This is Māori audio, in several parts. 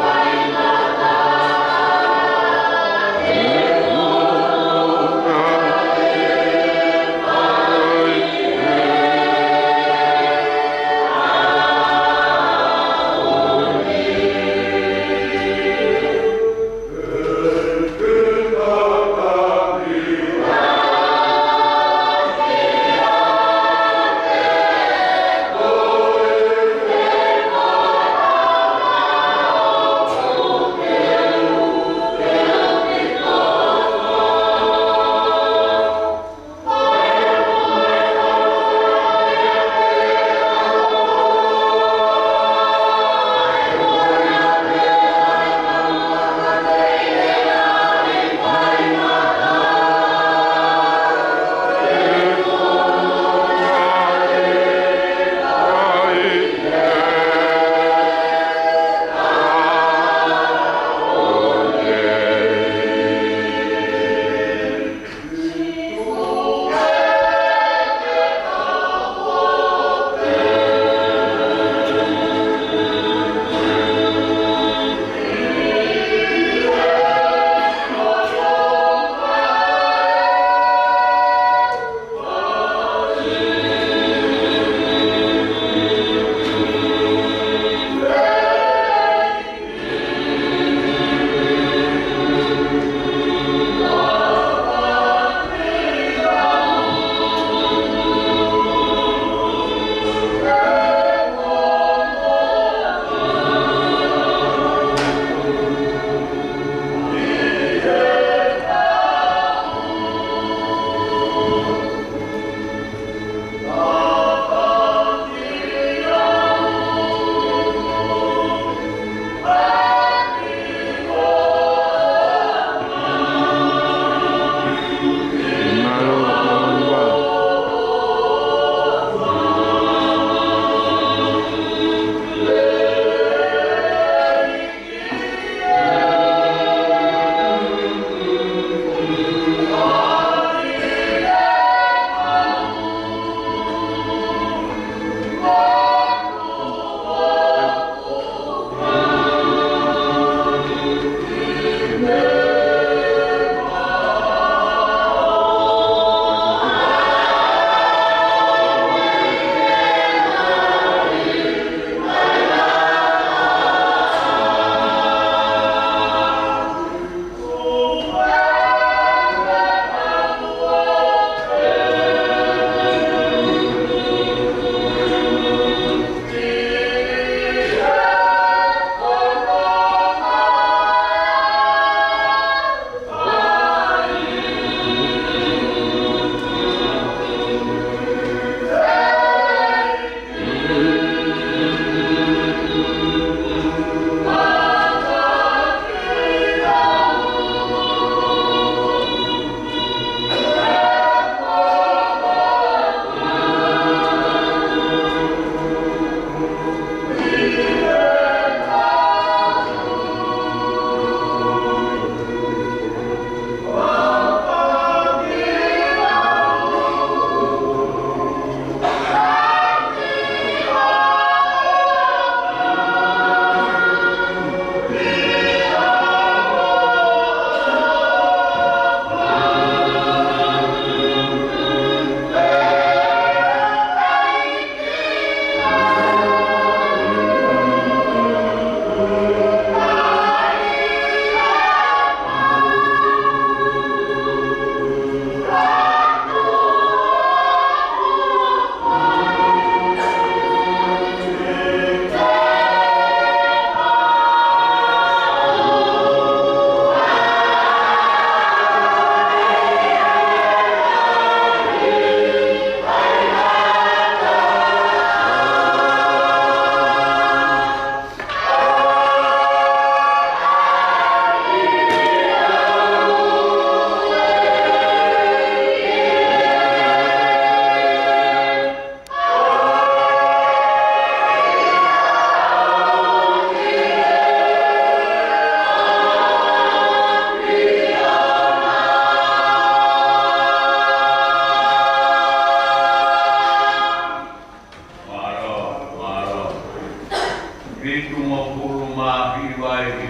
Why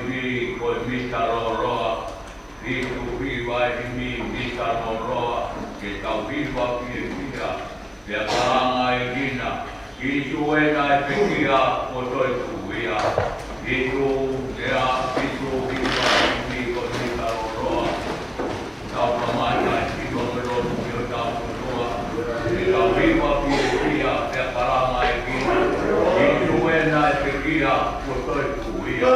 mi ko mita roa ni ku vi mi mita roa ke tau viva ki kia ya paranga e kina ki tuena e pekia o toi kuia ki tu ea ki tu viva mi ko mita roa tau pamata ki tu mero ki o tau roa ki tau viva ki kia ya paranga e kina ki tuena e pekia o toi kuia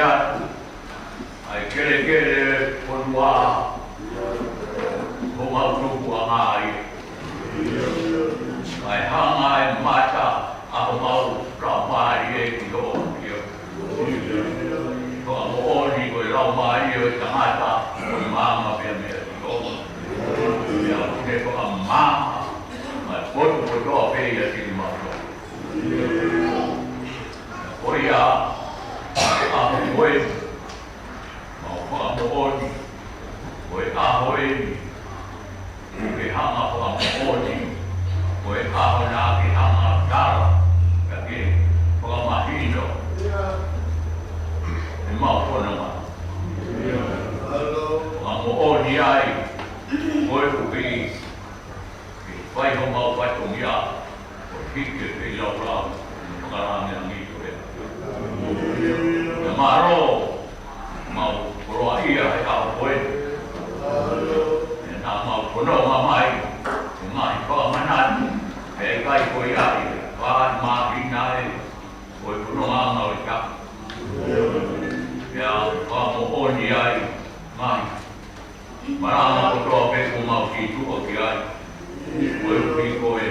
atu. Ai kele ponua. Ho mautuku a ngai. Ai hanga e mata a ho mau raumari e ki ho kia. Ko a mo oni ko i raumari e tangata ko i mama pia mea ki ho. Ia ke ko a mama. Mai potu ko toa pēia ki i mauto. Ko ia a ho moe. Mau ko a mo oni. Ko i a ho e ni. Ke hanga ko a mo oni. Ko e kaho nā ki hanga tara, ka ke whakamahino. E mau kona ma. Ka mo oni ai, ko e uhi, ki whai ho mau whaitongi a, ko hike pe lau rau, whakarangi a ngito e. Ka maro, mau koroa ia he kaho koe. E nā mau kono mamai, e mahi whakamanani. E kai koi ai, wāi māhi nai, koi puronga ngau i ka. Pea whamo oni ai, mai. Marama ko toa peku mau ki tuko ki ai. Koi upi koe.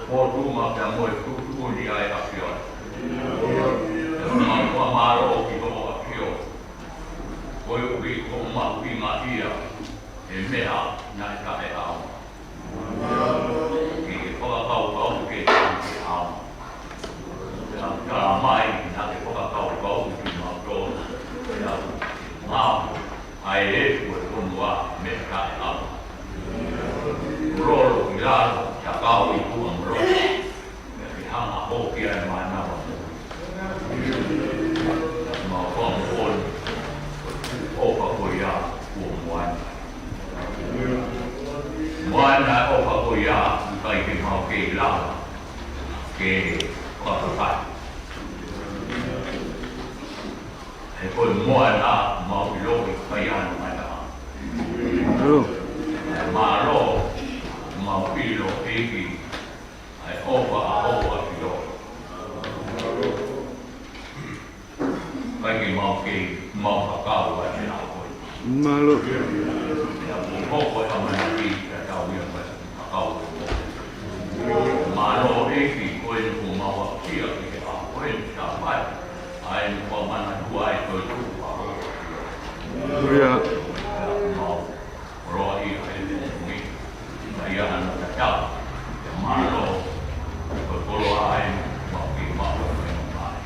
Ko tuma pea moe kutuni ai a ki ai. Mau kua maro o ki toho a ki o. Koi upi ko mau ki ngā ia. E mea nai ka e au. Ki whakakau ke te ao. Ka mai nā ke whakakau ki mau tō. Mau, ai e kua tonua me ka e au. Roro i laro, ka kau i kua mroro. Ki hanga hoki ai mai nawa. Mau whamu oni, opa koi a kua moana. Moana opa koi a, kai ke mau ke lau, ke whakapai. E koi moana mau i loki kai anu mai taha. E maro, mau pilo eki, ai opa a opa ki loki. Kai ke mau kakau ai te nā koi. Malo. Hoko e amana ki ka tau ia mai kakau e mo. Maro eki koe ni ku maua kia ki he a koe ni ka pai. Ai ni kua mana tua ai koe tuku a ho. Ia. Mau roa i a e te nui. Ka ia ana ka tau. E maro koe kolo ai mau ki maua koe no mai.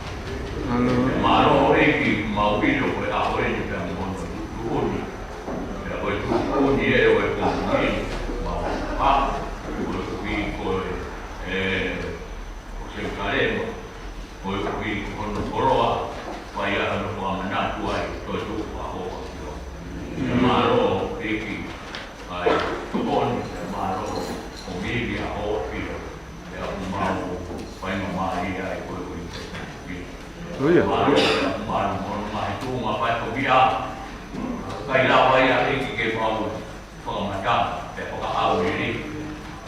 Malo. E maro eki mau ilo koe a koe ni ka mono tuuni. Koe tuuni e oe kongini, mau ha, koe kui koe se karema, koe kui kono koroa, wai aha no kua manatu ai, koe tuku a hoa kio. Maro eki, ai tukoni, maro o miri a hoa kio, e a mau, wai no mahi ai koe kui. Maro mono mahi tūnga pai ko kia, kai lau ai a eki ke mau whakamata, te whakaau iri.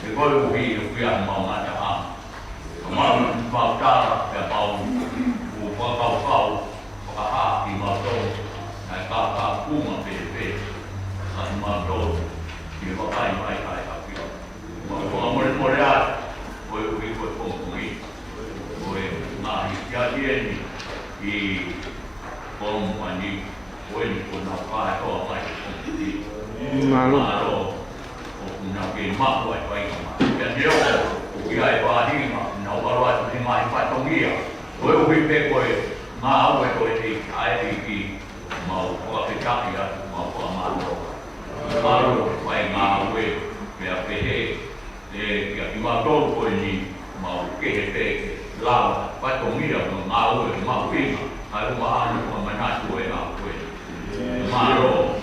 Te koe uhi e whia mau ngata a. Ka mau tāra, te mau whakau, whakaha ki mau tō. Nai kā kūma pēpē. Kai mau tō, ki whakai mai kai a kia. Mau whakamore a, koe uhi koe kongkongi. Koe ngahi kia tieni i kongmani. Koe ni kona whae toa mai kongkongi. Malo. O kuna ke mahu ai pai kama. Ia neo o ki ai wāhinga, nā waro atu te mai whatongia. Koe uhi pe koe ngā au e koe te ai ki mau whakapetaki atu mau whakamaro. Maro whai ngā au e pia pehe kia ki mau tōru koe ni mau kehe te lawa whatongia no ngā au e mau whinga. Ai uma anu kua manatu e ngā koe. Maro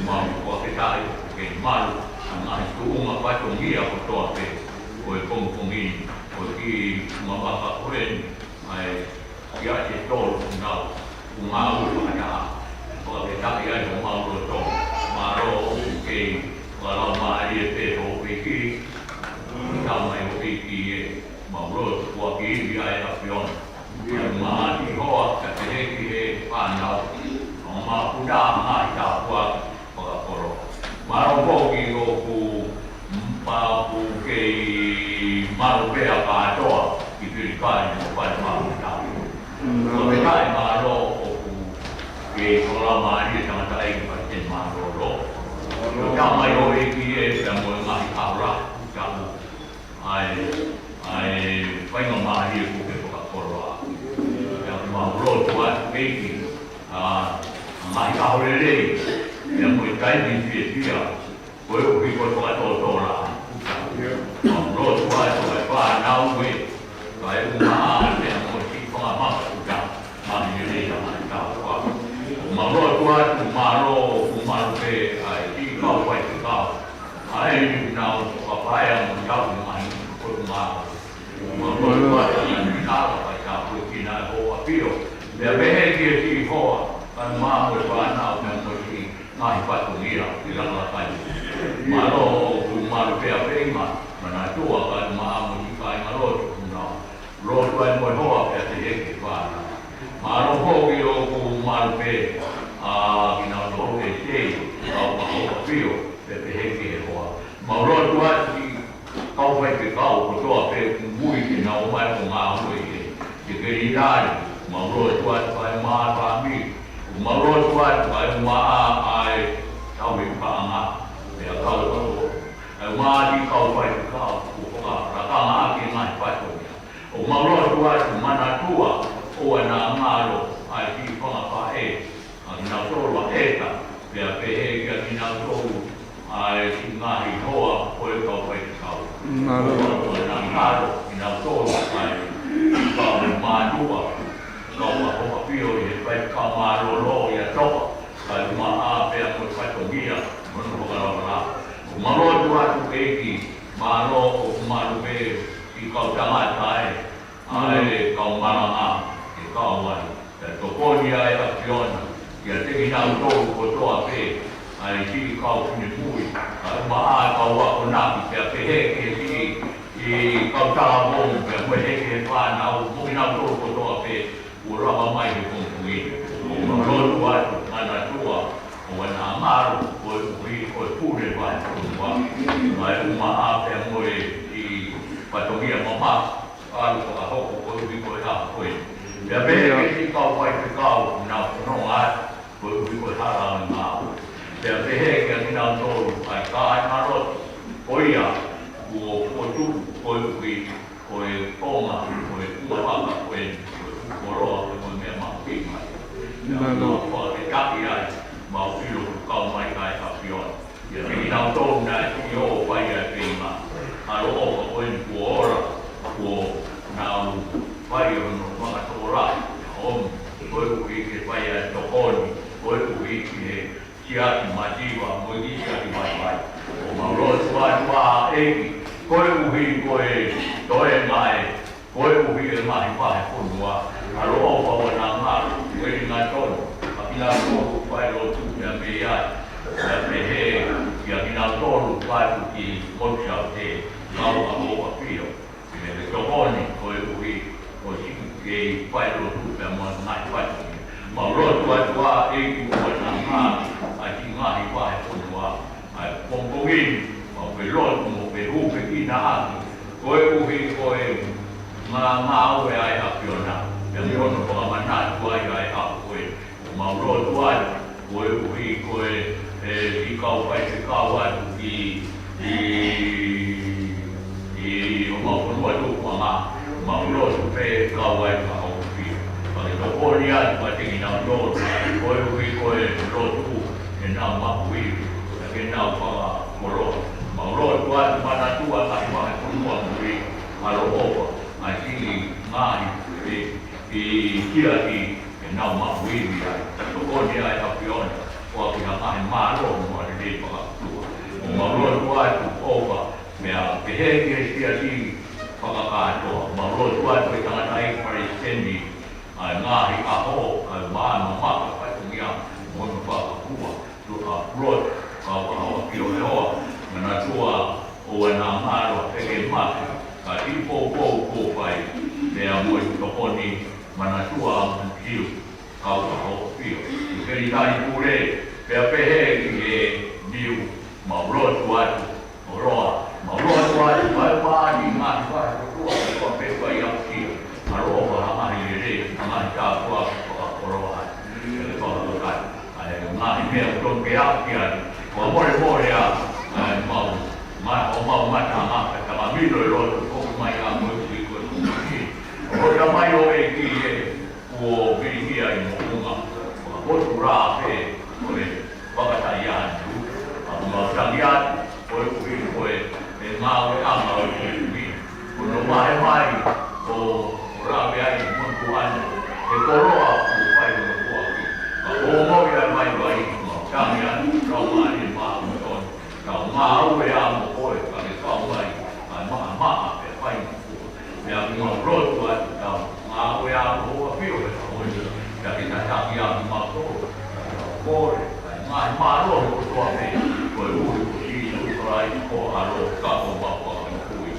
mau whaketai ke malu ngā tuunga whatongia ko toa pe koe kongkongi ko ki mawaka koen ai kia te tolu ngau ngā uru whakataa whaketai ai o mauro tō maro ke walau maari e te ho peki tamai o peki e mauro kua ki iwi ai a whiona ma di hoa ka te heki he whanau o ma puna mai tā pua whakakoro. Maro poki o ku mpapu kei maru pea kātoa ki pirikai no pai maru tāu. Ko te kai maro o ku kei kola maari e tangata ei pa ten maro ro. Ko tamai o eki e pia moe ngahi kaura tamu. Ai whainga maari e kuke whakakoro a. Ro tua eki mai ka hore rei ia moe taimi pia koe o hiko toa tōra ro tua toa e whanau we ka e unga mea moe ki whanga maka uta mami rei a mai ka hoa ma ro tua tu maro umaru pe ai ki kau wai te kau ai nau whapaya mo tau mai koe umaro ma ro tua tu kawa kai ka koe ki nai hoa pio Lea pehe ki e tiki hoa, kan maa koe whanau mea koe ki ngahi patu ngira i ranga kai. Maro ku maru pea peima, mana tua kan maa mo ki kai ngaro tuku nao. Ro tua e moe hoa pea te heke whanau. Maro hoki o ku maru pe, ki nao toho e tei, kau pa hoa pio, pe pehe ki e hoa. Ma ro tua ki kau pai pe kau, ko toa pe kumui ki nao mai ko ngā hui e, ki keri nari. Mauro tuat pai maa pami, mauro tuat pai maa ai tau i paanga, mea kau kau, ai maa di kau pai kau, kuhoka, rakanga aki ngai pai konia. O mauro tuat mana tua, o ana ngaro, ai di panga pae, ai nau tolu a eta, mea pehe kia ki nau tolu, ai ki ngahi hoa, koe kau pai kau. O ana ngaro, ki nau tolu, ai kau maa tua, kau hoa pio i pai ka maro lo ia toka kai maa pea ko pai to gia mono ko la la maro tua tu eki maro o maro pe i kau tanga tai ai kau maranga i kau wai to ko ni ai a piona ia te ki na to ko to a pe ai ki kau ni pui ai maa kau wa ko na ki pe he ki i kau tanga bom pe ko he ke pa na mo ki na to ko to a pe urama mai de concluí o rolo vai na tua o na maru o pure vai vai uma ape moe e patomia mama alu ka ho ko vi ko ha ko e be que kau vai que kau na no a ko vi ko ha na be que que na to ai ka ai maro oia o tu ko vi ko e oma ko e uma ko e moroa ko me ma pima. No ko te kapi ai ma filo kau mai kai apion. Ia ki nau tō na ki o pai ai pima. Aro o ko en kuora ko nau pai o no mga tōra. Om ko i ke pai ai tokoni ko i ke kia ki matiwa mo i kia ki mai mai. O mauro tua tua eki ko i ko e toe mai ko i ke mai pai punua. Aro o pa wana ngā, koe ni ngā tono, a ki ngā tono pai lo tu kia me ai, kia me he, kia ki ngā tono pai tu ki motshau te, ngau a hoa pio, ki me te tokoni koe uhi, ko siku kei pai lo tu kia mo ngai pai tu ki. Ma rotu atua e ki wana ngā, a ki ngahi pai punua, a pongongin, ma pe lotu mo pe hupe ki na aki, koe uhi koe ngā aue ai a piona. Yang rono ko mana tua ai a koe mauro tua koe ui koe i kau pai te kau atu ki o maunua tuku ngā mauro tu pe kau ai ka au pi pake to koni atu pa te ki nau roto koe ui koe rotu e nau mahui ke nau paka moro mauro tua mana tua ka i pake kunua mui alo opa a tiki ngāhi i kia i nau mahui ai to koni ai a piona o ki na mai maro mo le de pa tua o maro tua tu opa mea pehe ki sia ti pa ka to maro tua tu ta ai pare sendi ai ngahi a ho ai ma no ma pa tu mia mo no pa kua tu a rot ka wa o ki o ho na tua o na maro e ke ma ka i po pai mea mo to koni mana tua mungkiu kau kau pio kiri tadi pule pepe ke diu maulot tuat roa maulot tuat pai di mas tua tua pepe yang kio maroa hama ini hama tua roa kalau kan ada ngai me untuk pihak kian boleh ya mau mata kama milo lo ko mai a mo ko o da mai o e ki o vi ia i mo ma o tura pe o le wa ta ya du ma ta ya o e ma o a ma o vi o no mai o ra be ai mo tu an e ko ro a ku pai o ko aki o mo ya mai vai ta ya ro ma ni ma o kau mau ya mo oi kami kau mai ma pe pai ya mo ro tuat kau mau ya mo pio pe o ya kita tak ya ma ko ko ma ro ko pe ko u ki u rai ko aro ka ko ba ko kui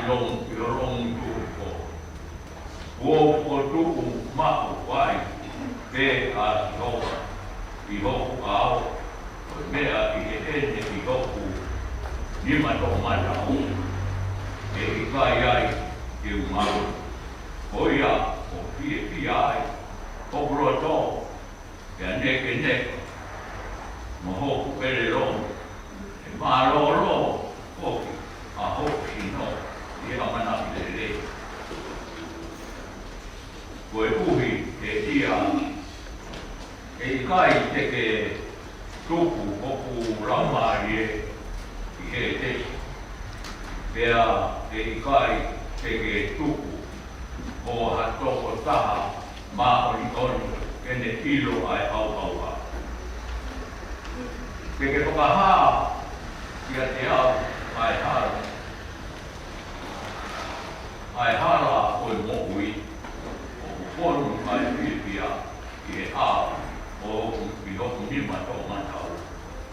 Long yorong tu ko. Wo ko tu ma ko wai. Te a no. I ho ao. Me a i e i ho ku. Ni ma to ma na o. E i kai ai ke u ma. Oia o pi ai. O bro to. Ya ne ke ne. Mo ho pele ro. E ma ro ro. O a ho ki no. I a mana le le. Koe uhi e ia e kai te ke tuku oku rama i he te. Pea e kai te ke tuku o hatoko taha ma oni oni kene ilo ai au au a. Te ke whakaha kia te au ai hara. Ai hara o i mohui. Polu mai pia e a o i hoku ni ma to ma tau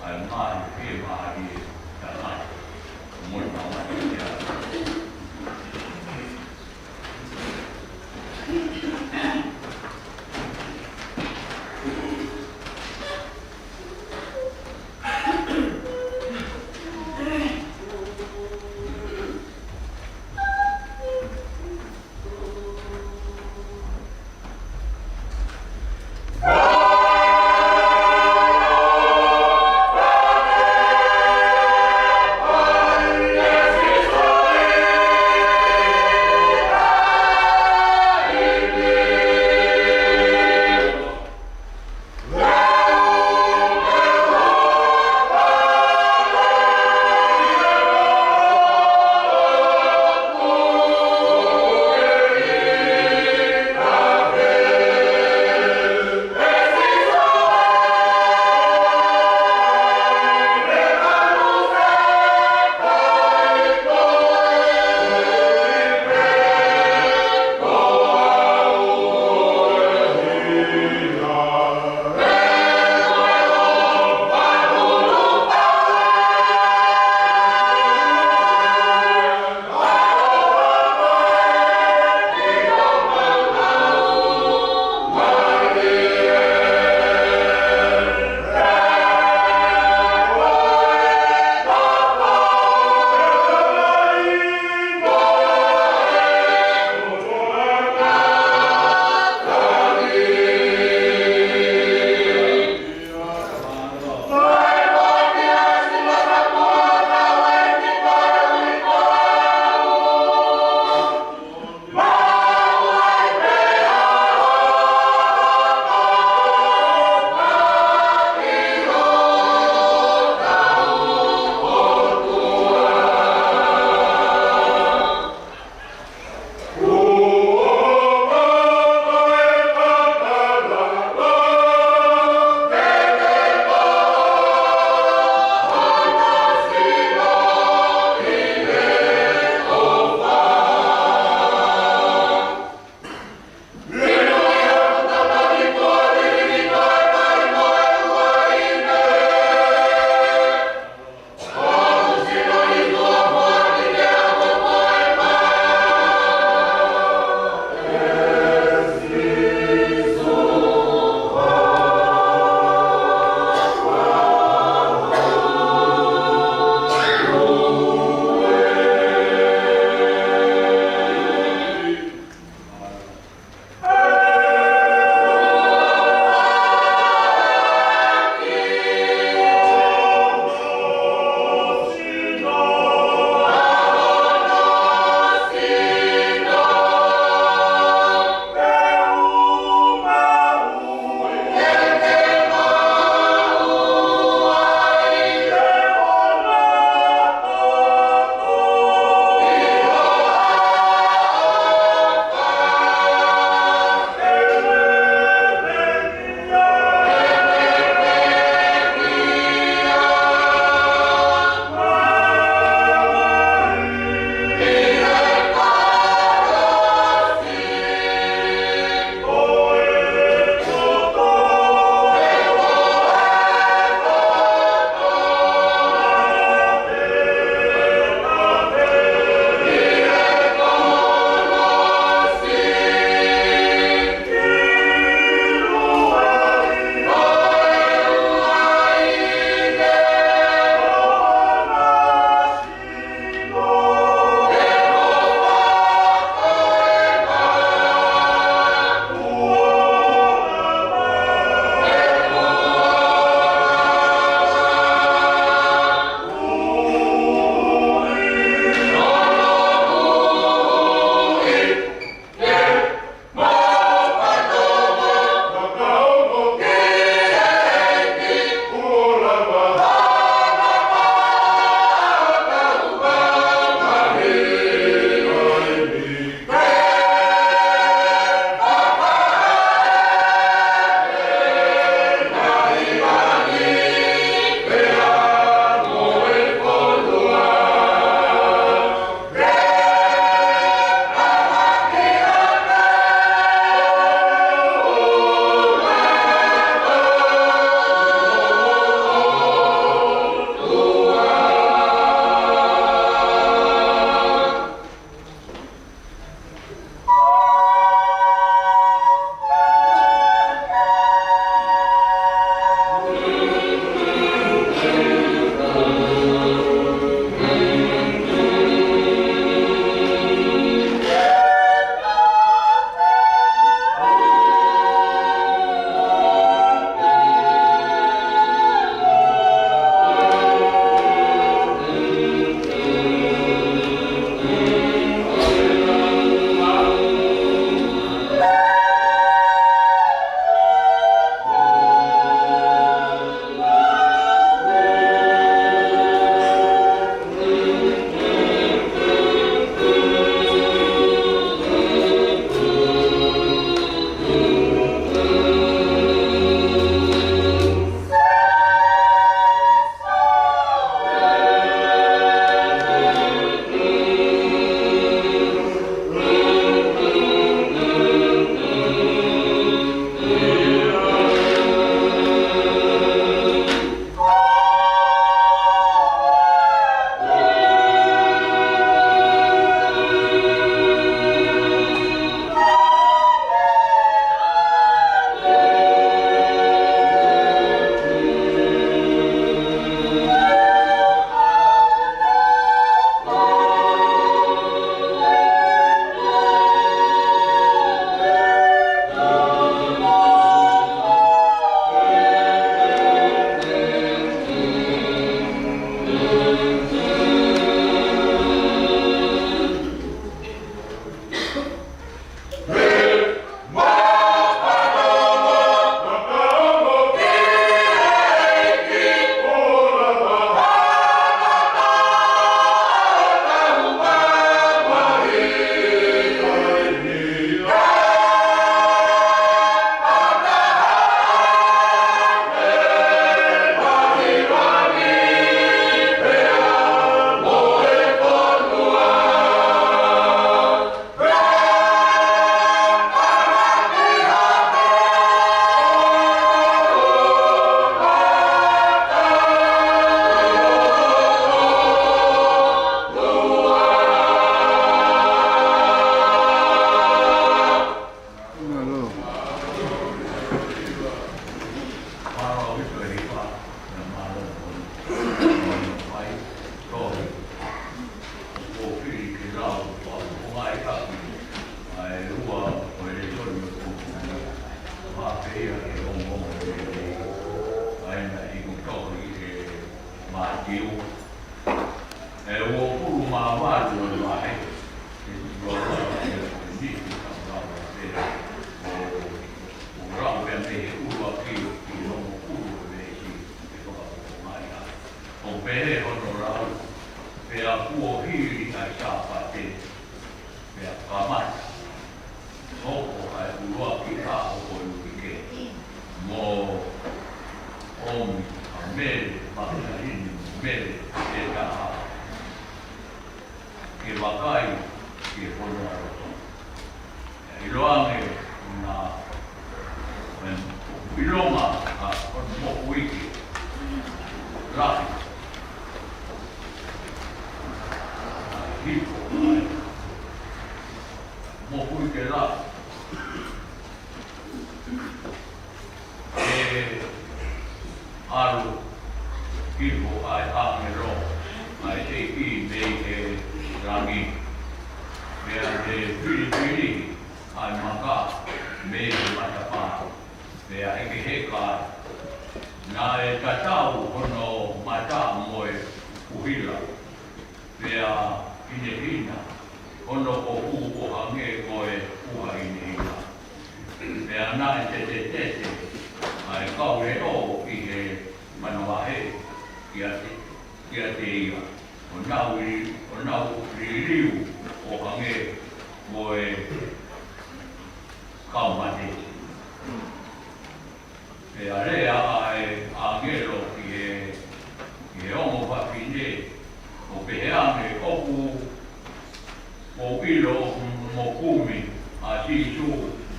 ai mai e ma i ta mai mo na ma ia e pono a roto. I loange na ilonga a mo wiki rafi. Hiko mo wiki rafi. Alu hiko ai angero ai te I me rangi mea te piri ai maka me matapa mea eke heka na tatau hono mata moe uhila mea hina hono ko uko hange koe uha hina mea na te ai kaure o I he manawahe kia te ia o nau ririu o hange moe kaumate. E a rea ai angelo ki he ongo whapine o peheame opu o ilo mo kumi a tisu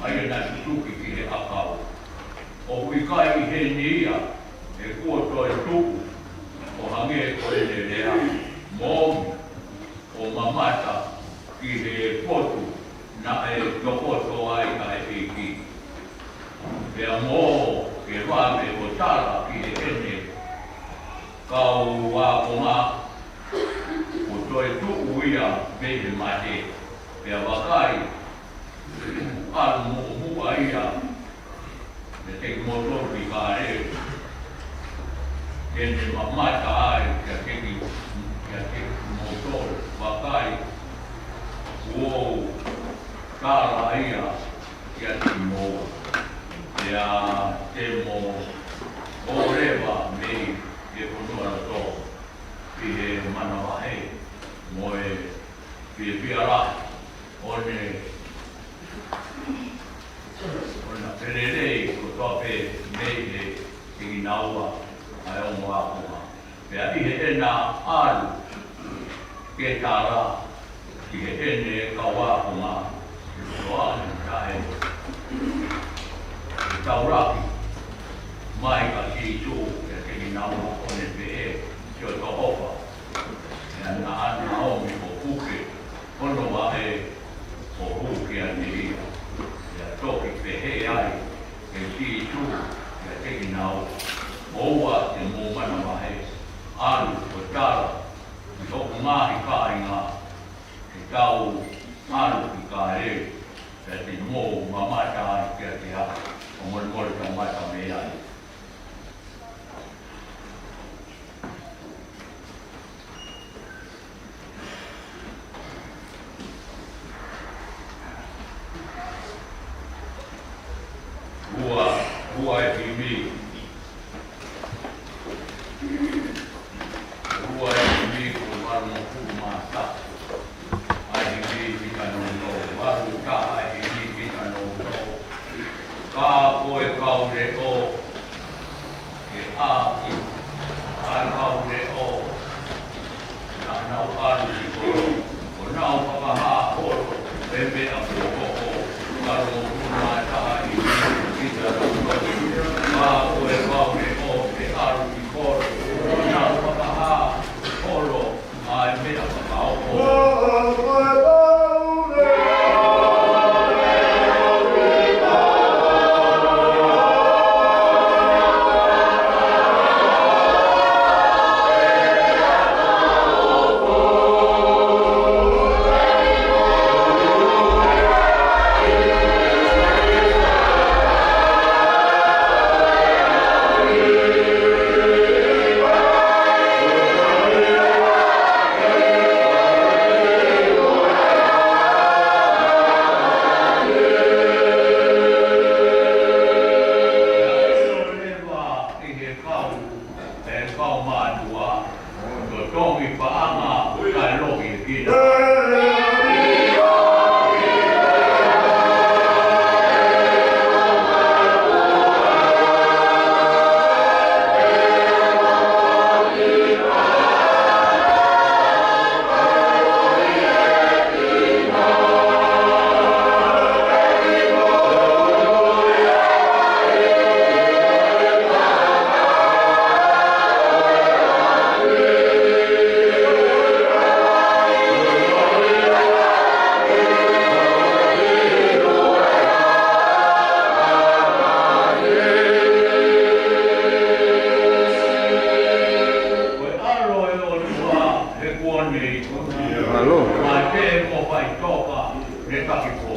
ai na tuki ki he akau. O wikai he nia e kuoto e tuku o hange ko e lea momi o mamata ki he potu na e topoto ai kai ki. Pea mo ke wame o tala ki he ene kau wakonga o toi tuku ia bebe mate. Pea wakai alu mua ia me te motor ki kāre kene mamata ai kia te motor wakai uou kāra ia kia te mo kia te mo orewa me e punua to ki he manawahe mo e piara one pererei ko tope meile ki naua ai o moa moa. Pea I he ena alu ke tāra ki he ene kawāpunga roane tae tauraki mai ka si tu ke ki naua one pehe ki o tohopa. Pea na ana omi o puke ono wahe o huke ane ia. Toki pehe ai ke si tu ke teki nau oua te mō mana wahe alu o tara I toku mahi kāinga ke tau alu ki kāre ke te mō mamata ai ke te haka o mole ka mata me ai. Hua e pimi. Hua e pimi ko waru mo kumata. Ai pimi ki kanono. Waru ka ai pimi ki kanono. Ka koe kaure o. Ke aki. Ai kaure o. Na nau aru ki koro. Ko nau pakaha koro. Pepe a koko. Waru mo kumata ai pimi ki kanono. Koe kaure o te aru ki koro, nā whakaha koro ai mea whakao koro. ne takipo.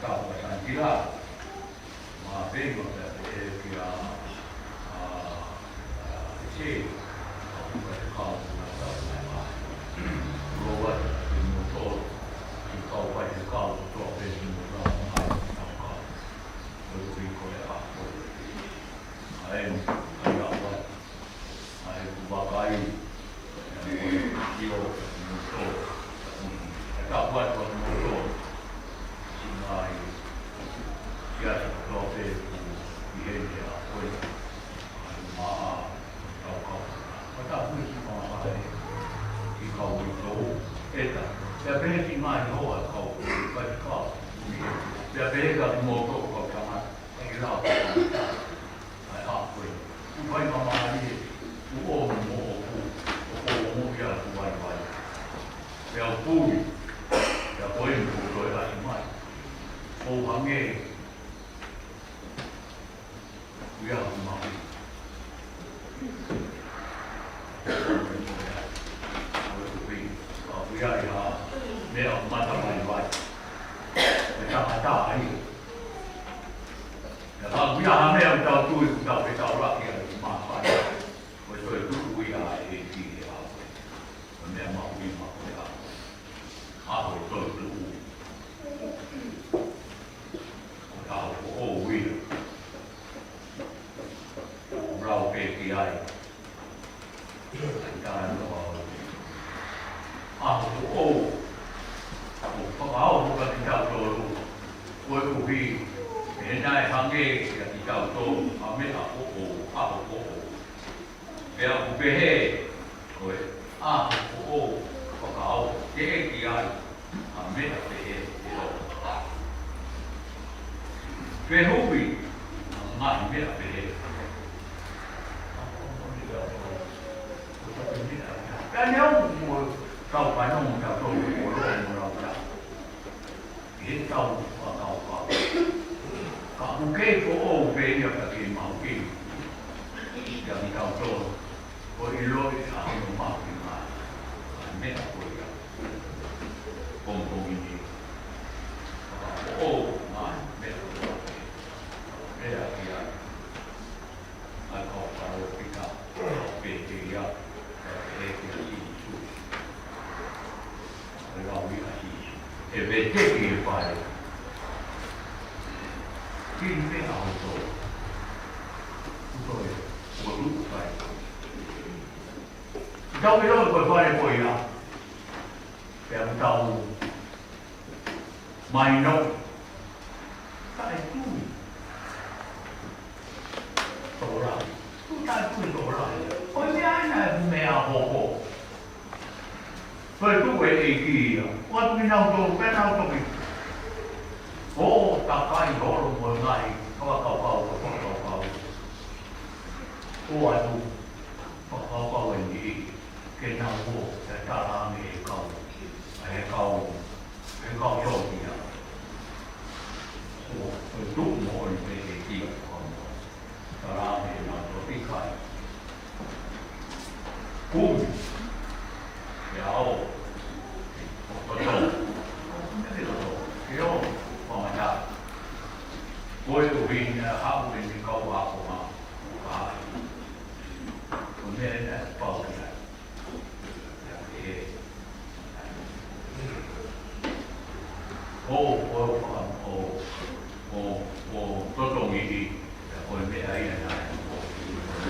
kaupasan tilaa. Mä peinon ja se on kaupungassa luovat minun kaupaisen kautta tuotiin minun aikaa. Joku viikko ja aina ajavat. Aina vakai. Joo, minun tuo. Ja kaupat on minun tuo. Siinä ai. Ja tuotiin henkeä pois. Maa. Ota muistamaan vai. Ikauvitou. Että. Ja pehetin maan hoat kaupunkiin. Kaikki kaupunkiin. Ja pehetin mua tokkottamaan. Ei lauttaa. Ai haappuja. Vaikka maa niin. Tuo on muu. Mukia vai. Ja pui. Ja poimpuu toi asimai. Pouhan ei. Kujahumaa. Ja ne on matalai vai. Ja tämä ei. Ja kujahan me on täällä tuikuttaa pitää lakia maan vai. Voi toi kujaa ei tiedä. Me on maa uimaa kujaa. Ahoi toi luu. Ahoi ouvi. Raukeekin ai. Täällä on ahoi ou. Ahoi kukaan täällä on voi kuhi. Enää hange ja täällä on ame ahoi ou. Ja kun pehe. Ahoi ou. Teekin ai. Ame pehe. Pehuvi. Ame pehe. Cái nếu mùa cầu phải nó một cầu mùa rồi hiện cầu và cầu có một cái phố về được là cái màu kim giờ đi cầu rồi với lối ở những màu kim mà mấy là của cùng cùng gì phố mà mấy là đây là cái anh học vào cái cầu về thì e vedete che fare chi ne ha tutto fare đâu biết đâu puoi fare poi là per un tavolo mai no sai tu ora tu sai tu ora poi mi hai me a poco bởi tu về ý kỳ quan mình nào đồ cái nào trong mình ô ta cái đó là một ngày có cầu ô ai tu có vấn đề cái nào vô để ta làm cái cầu cho gì à ô tu mọi về ý kỳ ta làm cái nào cho biết khai cung有，我做，咩都做，幾好，放埋假。我呢邊客戶邊高客戶嘛，咁咩咧包起來，我都中意，我咩喺人啊，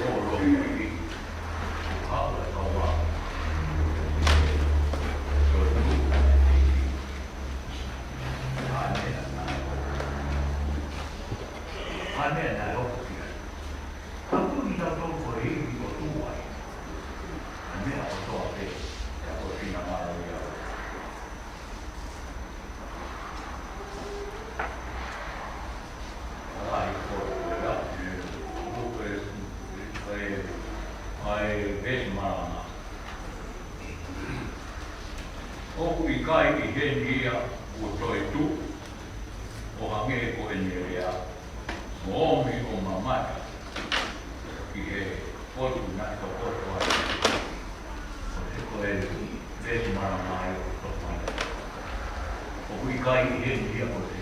我意，客戶高客。anh này là đâu có chuyện, không có gì đâu đâu có ý gì có tu vậy, anh biết là có gì, là có gì nào mà rồi, lại có đó lúc về về mà ô bị cái hiện gì à, của trời tu, của hàng nghề của anh nghề à. Homem ou mamãe, que é outro na copa, você foi desde maramai ou copa, o que cai em dia você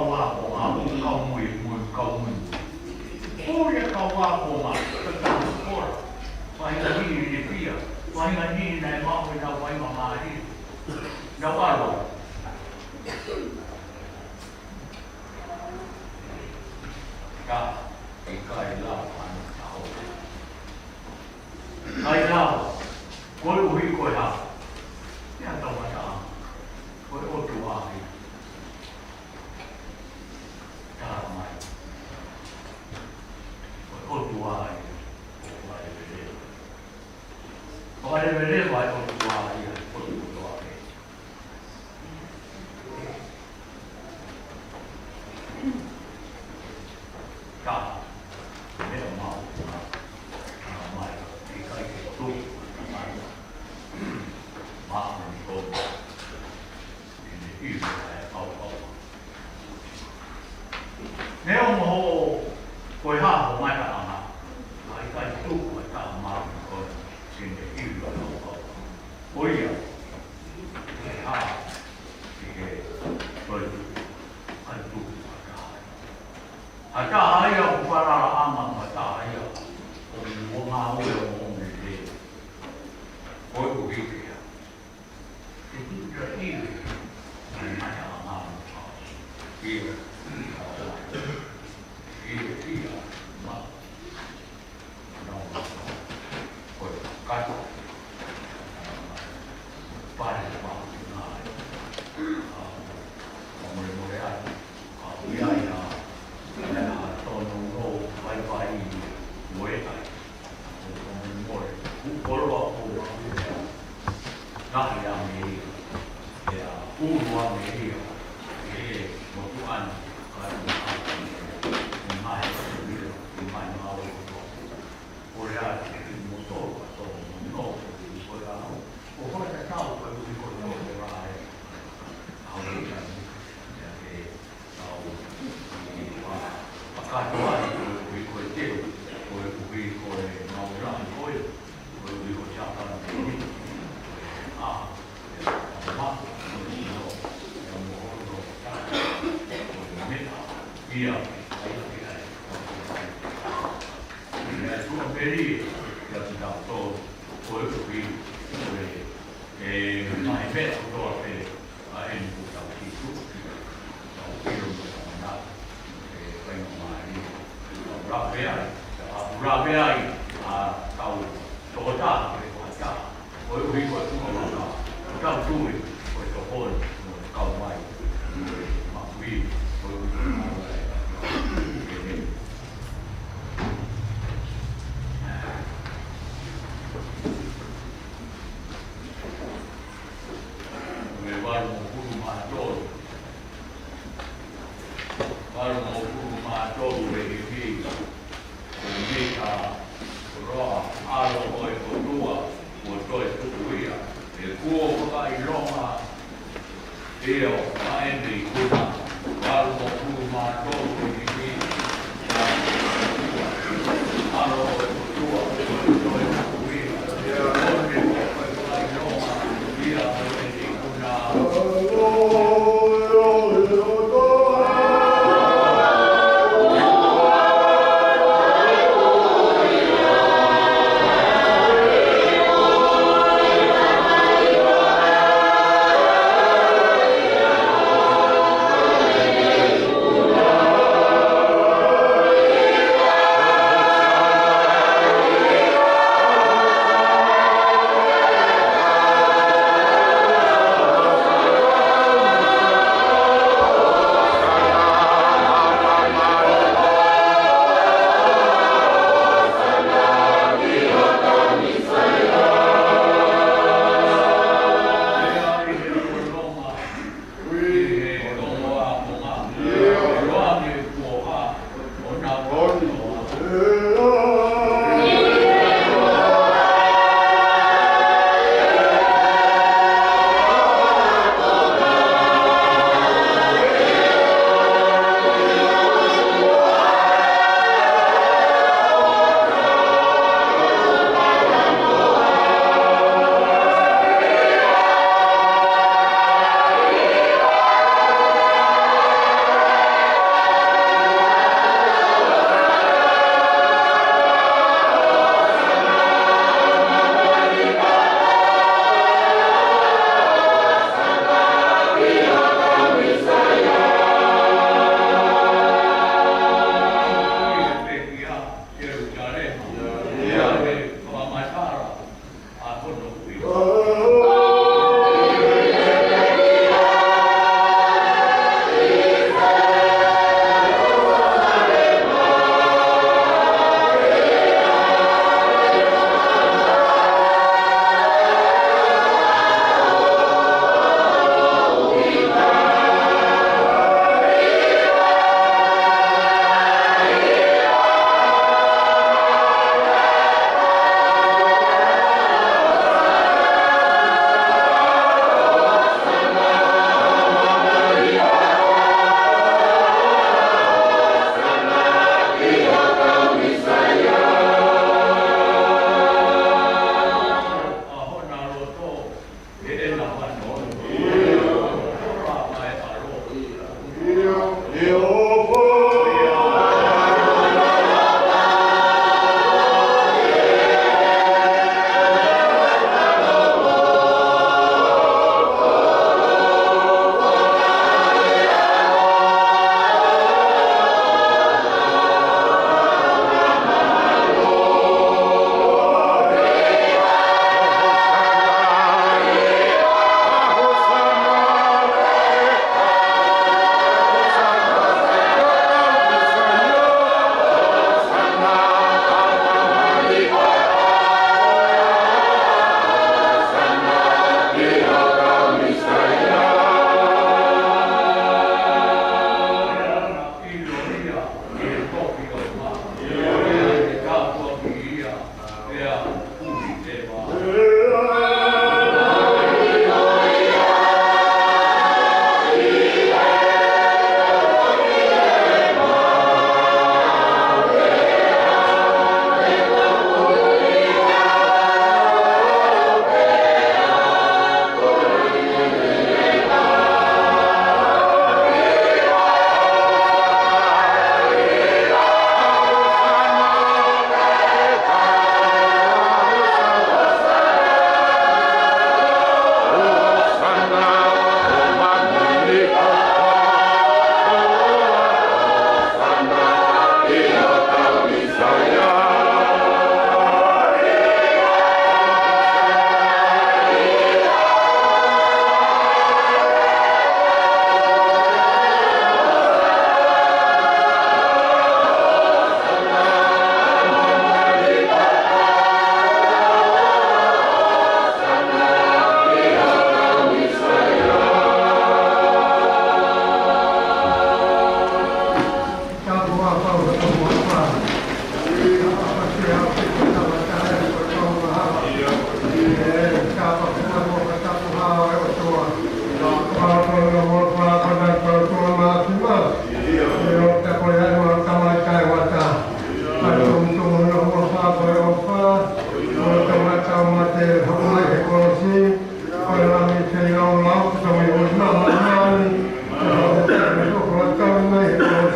wā o ngā kau mui kau mui. Oi e kau wā o ngā tātau kora. Whainga hiri ni pia. Whainga hiri nei mahu i nā waima māri. Nā wāro. Ka, e kai lau anu tau. Kai lau, koe uhi koe hā. Ia tau mata, koe otu wāhi. Tā mai. Koe otu wāhi. Wale vele wai otu wāhi, otu wāhi. Ka, mea mau, mai, e kai ke tu, mai, maa ni kōma, e ne iwi ai au. Neo moho koe haho mai ka anga, ai kai tu koe ka maa ni kōma, e ne iwi ai au. Oia, e ha, e he, koe tu, ai tu, Ata aia o parara ama mata aia o ngā ue o me te koe o hikea. Te tuta iwe mai mai a ngā mata. Iwe, ia, ma. Nau, koe kata. Pare ma ngāi. More more ai. Ia ia.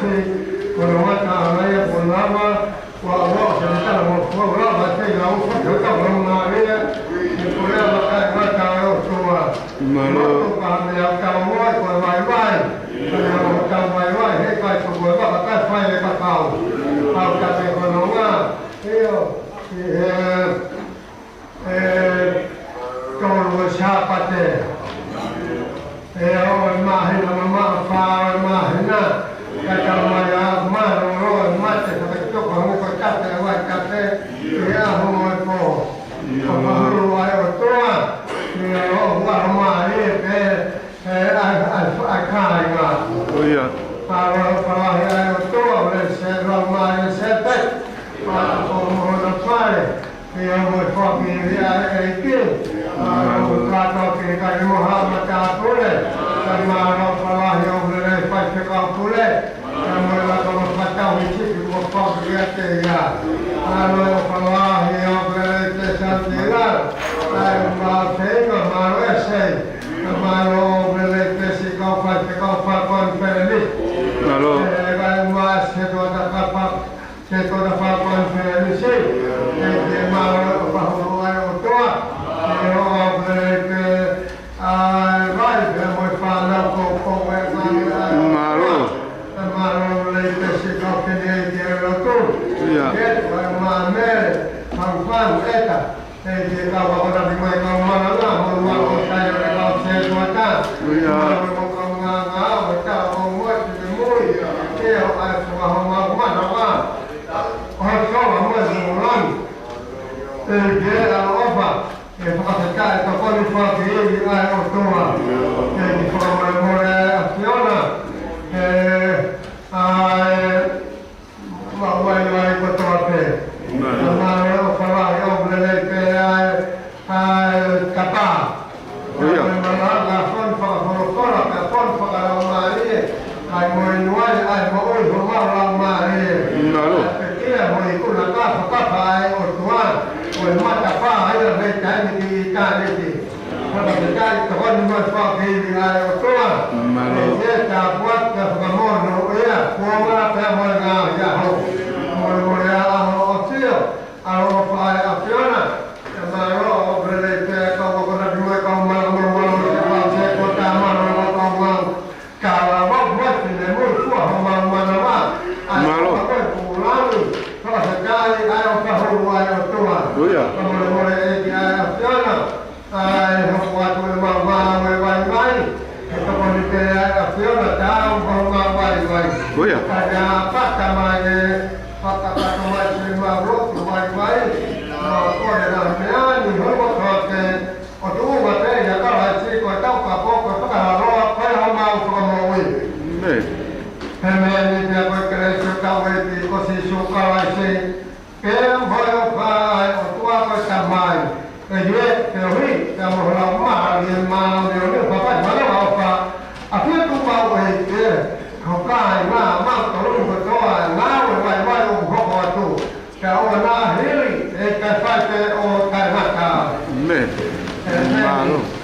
si con mata maya con lava wa wa se ta mo ko ra ba se ya u ko ta ko na re ni ko ya ba ka ba ta yo so wa Malo. pa me ya ka mo ko vai vai ya ka vai vai he ka so ko ba ka fa le ka ka au ka te ko no ma yo todo chapate o imagina mamá fa imagina kata maya mano ro mate ka to ko mo ko kate wa kate ya ho ko ko ro wa o to ni o wa ma ni pe a kai ma Oya. para ya o to le se ro ma se pe para ko mo no fare ya mo ko ki ya e ki ka ke ka mo ha ma ta pule ka ma ro para ya o le pa se ka pule ka mo la ko ma ta wi chi mo ko ya te ya alo para ya o le te sa ti la ma te ko ma ro se ma ro le te si ka pa kon pe Malo. ma se to da pa se to da pa kon pe ni se ke ma ro pa ho o to o le te vai de mo fa na ko e Malo. ma ro le te si ka ke ni ke ro to Oya. ke ma me fa eta e ke ka wa da bi mai ka ma na mo ko ka yo ka se to ta Oya. mo ko nga nga wa ka mo ti muy ke o a ko ma ma na wa o so wa mo ni mo lan e ke a ofa e fa ka ka ko ni fa ke ni a o to wa ke ni ko ma mo re acciona ma wa ko to pe ma o fa wa yo le pe kapa Oya. la fon fa ka fon fa la ma ri ai mo ni wa ai mo o ho ma la ma ri Malo. ke mo i ku la ka fa ai o tua o ma ta fa ai la ve ta ni ki ta ni ki fa ta ka ka ko ni mo fa ke ni ai o tua Malo. ke ta bua ka fa mo no ya ko ma pa mo ga ya ho mo ya o tio a o fa a fiona ma ro o le te ka ko na bi mo ka ma mo mo fa se ko ta ma ro ko ma ka la mo mo ti le mo fu a ma ma na ma Malo. Oya. Oya. Ne. Hemeni te voi cresce caveti così su cavai che voglio fare o tua questa mai e io te lo vi siamo la mano di mano di un papà ma lo fa a che tu fa vuoi che ho kai ma to lu to na vai un po' tu che ho na hili e che fate o kai ma Ne. Malo.